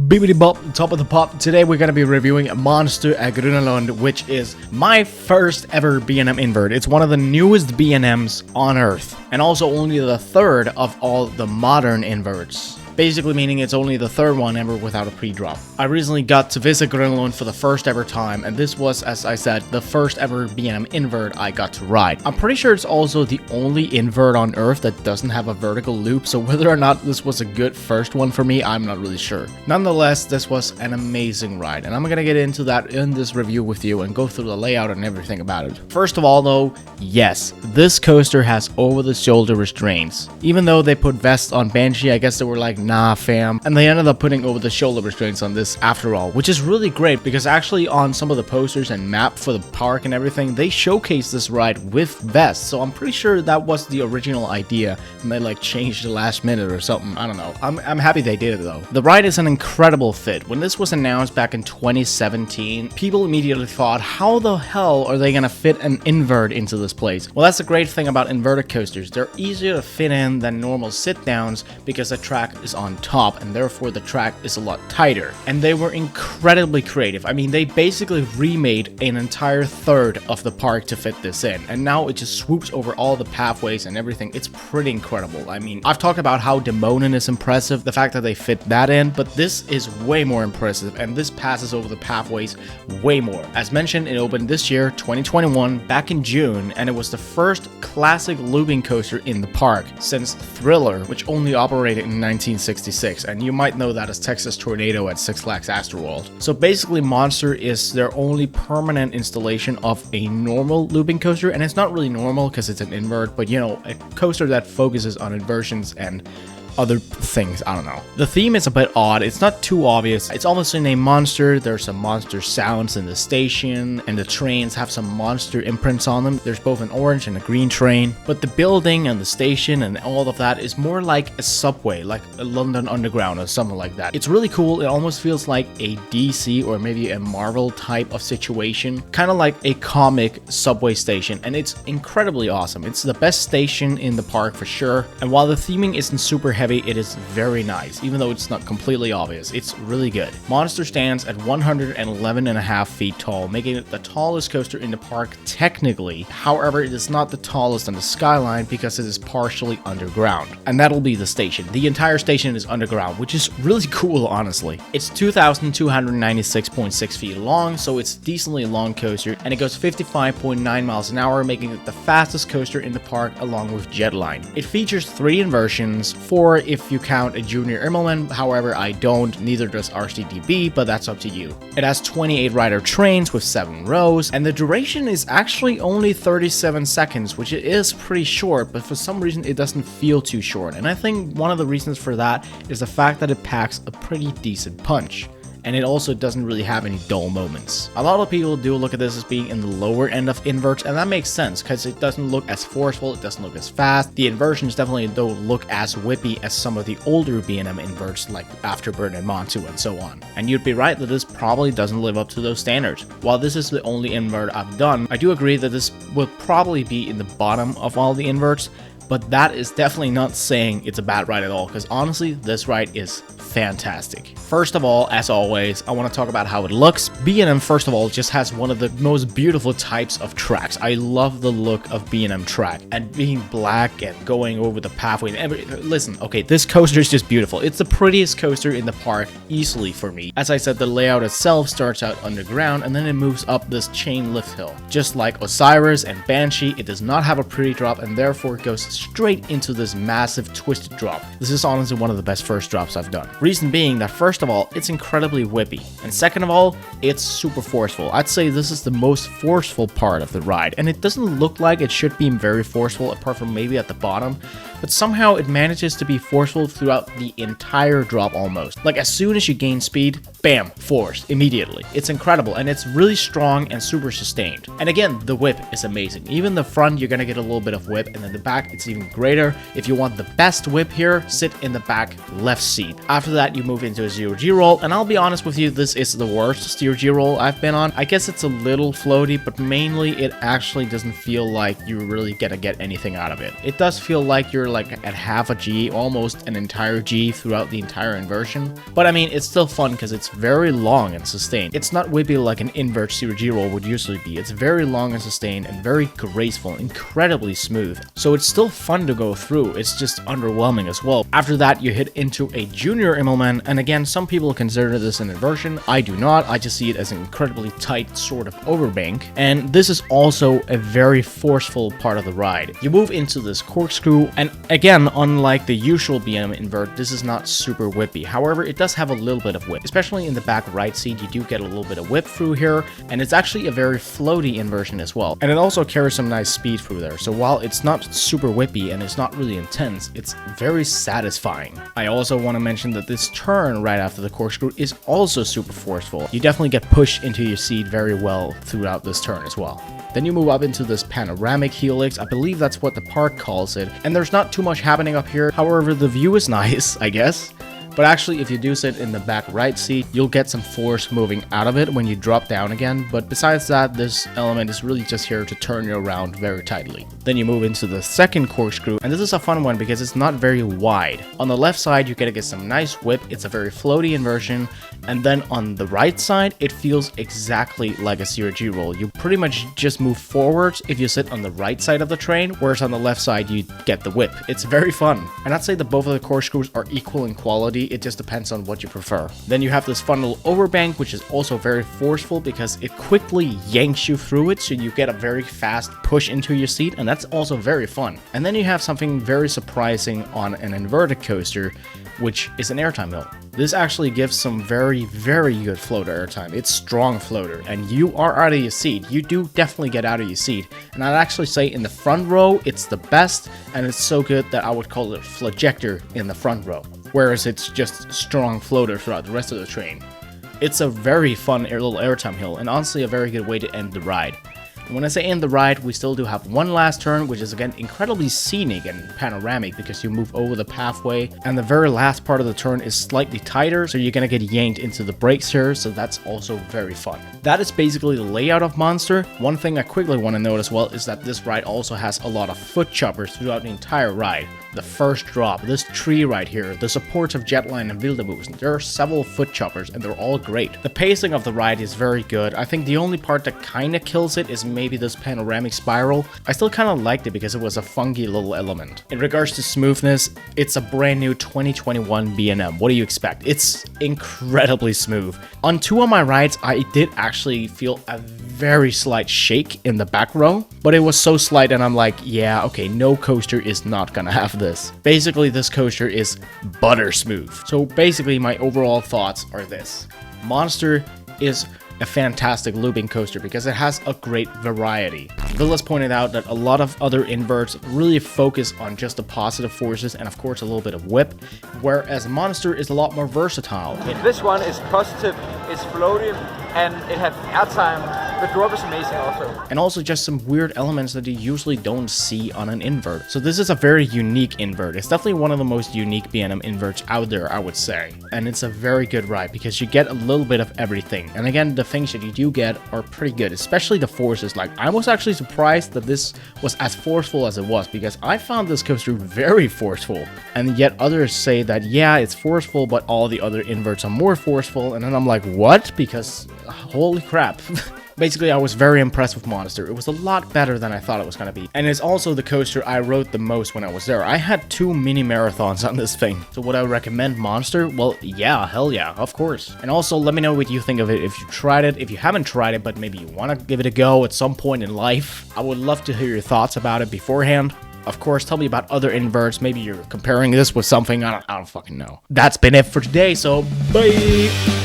Bibbidi bop, top of the pop. Today we're gonna be reviewing a Monster at Gröna Lund, which is my first ever B&M Invert. It's one of the newest B&Ms on Earth, and also only the third of all the modern inverts. Basically meaning it's only the third one ever without a pre-drop. I recently got to visit Gröna Lund for the first ever time, and this was, as I said, the first ever B&M Invert I got to ride. I'm pretty sure it's also the only invert on Earth that doesn't have a vertical loop, so whether or not this was a good first one for me, I'm not really sure. Nonetheless, this was an amazing ride, and I'm gonna get into that in this review with you and go through the layout and everything about it. First of all though, yes, this coaster has over-the-shoulder restraints. Even though they put vests on Banshee, I guess they were like, nah fam, and they ended up putting over the shoulder restraints on this after all, which is really great because actually on some of the posters and map for the park and everything, they showcase this ride with vests, so I'm pretty sure that was the original idea and they like changed the last minute or something. I don't know. I'm happy they did it though. The ride is an incredible fit. When this was announced back in 2017, people immediately thought, how the hell are they gonna fit an invert into this place? Well, that's the great thing about inverted coasters. They're easier to fit in than normal sit downs because the track is on top and therefore the track is a lot tighter. And they were incredibly creative. I mean, they basically remade an entire third of the park to fit this in, and now it just swoops over all the pathways and everything. It's pretty incredible. I mean, I've talked about how Demonin is impressive, the fact that they fit that in, but this is way more impressive, and this passes over the pathways way more. As mentioned, it opened this year, 2021, back in June, and it was the first classic looping coaster in the park since Thriller, which only operated in 1966, and you might know that as Texas Tornado at Six Flags Astroworld. So basically, Monster is their only permanent installation of a normal looping coaster, and it's not really normal because it's an invert, but you know, a coaster that focuses on inversions and other things. I don't know. The theme is a bit odd. It's not too obvious. It's almost in a monster. There's some monster sounds in the station, and the trains have some monster imprints on them. There's both an orange and a green train, but the building and the station and all of that is more like a subway, like a London Underground or something like that. It's really cool. It almost feels like a DC or maybe a Marvel type of situation, kind of like a comic subway station, and it's incredibly awesome. It's the best station in the park for sure, and while the theming isn't super heavy, it is very nice, even though it's not completely obvious. It's really good. Monster stands at 111.5 feet tall, making it the tallest coaster in the park technically. However, it is not the tallest on the skyline because it is partially underground, and that'll be the station. The entire station is underground, which is really cool, honestly. It's 2,296.6 feet long, so it's a decently long coaster, and it goes 55.9 miles an hour, making it the fastest coaster in the park along with Jetline. It features 3 inversions, 4 if you count a Junior Immelman. However, I don't, neither does RCDB, but that's up to you. It has 28 rider trains with 7 rows, and the duration is actually only 37 seconds, which is pretty short, but for some reason it doesn't feel too short, and I think one of the reasons for that is the fact that it packs a pretty decent punch. And it also doesn't really have any dull moments. A lot of people do look at this as being in the lower end of inverts, and that makes sense because it doesn't look as forceful, it doesn't look as fast. The inversions definitely don't look as whippy as some of the older B&M inverts like Afterburn and Montu and so on. And you'd be right that this probably doesn't live up to those standards. While this is the only invert I've done, I do agree that this will probably be in the bottom of all the inverts, but that is definitely not saying it's a bad ride at all, because honestly, this ride is fantastic. First of all, as always, I want to talk about how it looks. B&M, first of all, just has one of the most beautiful types of tracks. I love the look of B&M track, and being black and going over the pathway and listen, okay, this coaster is just beautiful. It's the prettiest coaster in the park, easily for me. As I said, the layout itself starts out underground, and then it moves up this chain lift hill. Just like OzIris and Banshee, it does not have a pre-drop, and therefore goes straight into this massive twisted drop. This is honestly one of the best first drops I've done. Reason being that first of all, it's incredibly whippy, and second of all, it's super forceful. I'd say this is the most forceful part of the ride, and it doesn't look like it should be very forceful apart from maybe at the bottom, but somehow it manages to be forceful throughout the entire drop almost. Like as soon as you gain speed, bam, forced immediately. It's incredible, and it's really strong and super sustained. And again, the whip is amazing. Even the front, you're gonna get a little bit of whip, and then the back, it's even greater. If you want the best whip here, sit in the back left seat. After After that, you move into a 0G roll, and I'll be honest with you, this is the worst 0G roll I've been on. I guess it's a little floaty, but mainly it actually doesn't feel like you're really gonna get anything out of it. It does feel like you're like at half a G, almost an entire G throughout the entire inversion. But I mean, it's still fun because it's very long and sustained. It's not whippy like an invert 0G roll would usually be. It's very long and sustained and very graceful, incredibly smooth. So it's still fun to go through. It's just underwhelming as well. After that, you hit into a junior Immelman, and again, some people consider this an inversion. I do not. I just see it as an incredibly tight sort of overbank, and this is also a very forceful part of the ride. You move into this corkscrew, and again, unlike the usual B&M Invert, this is not super whippy. However, it does have a little bit of whip, especially in the back right seat. You do get a little bit of whip through here, and it's actually a very floaty inversion as well. And it also carries some nice speed through there. So while it's not super whippy and it's not really intense, it's very satisfying. I also want to mention that this turn right after the corkscrew is also super forceful. You definitely get pushed into your seat very well throughout this turn as well. Then you move up into this panoramic helix. I believe that's what the Parc calls it. And there's not too much happening up here. However, the view is nice, I guess. But actually, if you do sit in the back right seat, you'll get some force moving out of it when you drop down again. But besides that, this element is really just here to turn you around very tightly. Then you move into the second corkscrew, and this is a fun one because it's not very wide. On the left side, you're gonna get some nice whip. It's a very floaty inversion. And then on the right side, it feels exactly like a 0G roll. You pretty much just move forwards if you sit on the right side of the train, whereas on the left side, you get the whip. It's very fun. And I'd say that both of the corkscrews are equal in quality. It just depends on what you prefer. Then you have this fun little overbank, which is also very forceful because it quickly yanks you through it, so you get a very fast push into your seat, and that's also very fun. And then you have something very surprising on an inverted coaster, which is an airtime hill. This actually gives some very good floater airtime. It's strong floater, and you are out of your seat. You do definitely get out of your seat. And I'd actually say in the front row, it's the best, and it's so good that I would call it flagector in the front row, whereas it's just strong floater throughout the rest of the train. It's a very fun little airtime hill, and honestly a very good way to end the ride. When I say end the ride, we still do have one last turn, which is again incredibly scenic and panoramic because you move over the pathway, and the very last part of the turn is slightly tighter, so you're gonna get yanked into the brakes here, so that's also very fun. That is basically the layout of Monster. One thing I quickly want to note as well is that this ride also has a lot of foot choppers throughout the entire ride. The first drop, this tree right here, the supports of Jetline and Wildemusen, there are several foot choppers and they're all great. The pacing of the ride is very good. I think the only part that kind of kills it is maybe this panoramic spiral. I still kind of liked it because it was a funky little element. In regards to smoothness, it's a brand new 2021 B&M. What do you expect? It's incredibly smooth. On two of my rides, I did actually feel a very slight shake in the back row, but it was so slight and I'm like, yeah, okay, no coaster is not gonna have this. Basically, this coaster is butter smooth. So basically, my overall thoughts are this. Monster is a fantastic looping coaster because it has a great variety. Villas pointed out that a lot of other inverts really focus on just the positive forces and of course a little bit of whip, whereas Monster is a lot more versatile. This one is positive, it's floaty, and it has airtime. The drop is amazing also. And also just some weird elements that you usually don't see on an invert. So this is a very unique invert. It's definitely one of the most unique B&M inverts out there, I would say. And it's a very good ride because you get a little bit of everything. And again, the things that you do get are pretty good, especially the forces. Like, I was actually surprised that this was as forceful as it was because I found this coaster very forceful. And yet others say that, yeah, it's forceful, but all the other inverts are more forceful. And then I'm like, what? Because holy crap. Basically, I was very impressed with Monster. It was a lot better than I thought it was going to be. And it's also the coaster I rode the most when I was there. I had 2 mini marathons on this thing. So would I recommend Monster? Well, yeah, hell yeah, of course. And also, let me know what you think of it if you tried it. If you haven't tried it, but maybe you want to give it a go at some point in life, I would love to hear your thoughts about it beforehand. Of course, tell me about other inverts. Maybe you're comparing this with something. I don't fucking know. That's been it for today, so bye!